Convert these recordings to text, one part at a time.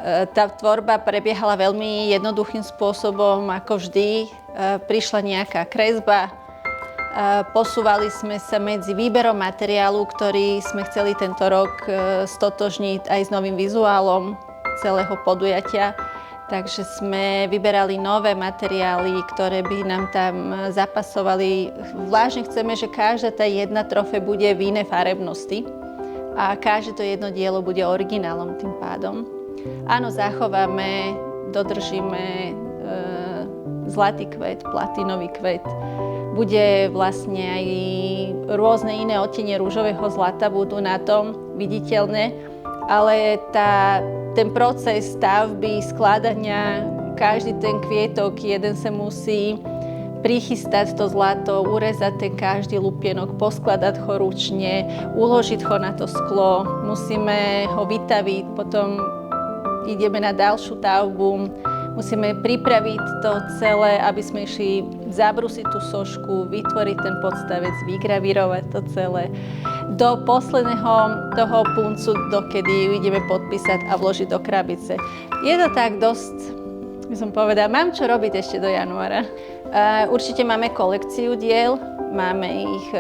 Tá tvorba prebiehala veľmi jednoduchým spôsobom, ako vždy. Prišla nejaká kresba, posúvali sme sa medzi výberom materiálu, ktorý sme chceli tento rok stotožniť aj s novým vizuálom celého podujatia. Takže sme vyberali nové materiály, ktoré by nám tam zapasovali. Vážne chceme, že každá tá jedna trofej bude v inej farebnosti a každé to jedno dielo bude originálom tým pádom. Áno, zachováme, dodržíme zlatý kvet, platinový kvet. Bude vlastne aj rôzne iné odtiene rúžového zlata budú na tom viditeľné, ale ten proces stavby, skladania, každý ten kvietok, jeden sa musí prichystať to zlato, urezať ten každý lupienok, poskladať ho ručne, uložiť ho na to sklo, musíme ho vytaviť, potom ideme na ďalšiu tavbu, musíme pripraviť to celé, aby sme išli zabrusiť tú sošku, vytvoriť ten podstavec, vygravírovať to celé do posledného toho puncu, dokedy ju ideme podpísať a vložiť do krabice. Je to tak dosť, by som povedala, mám čo robiť ešte do januára. Určite máme kolekciu diel,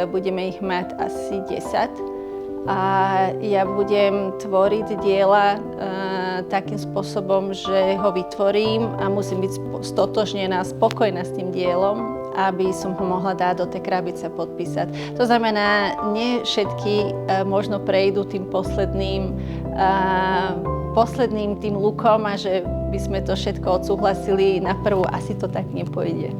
budeme ich mať asi 10 a ja budem tvoriť diela takým spôsobom, že ho vytvorím a musím byť stotožnená, spokojná s tým dielom, aby som ho mohla dať do tej krabice podpísať. To znamená, nie všetky možno prejdú tým posledným tým lukom a že by sme to všetko odsúhlasili na prvú, asi to tak nepôjde.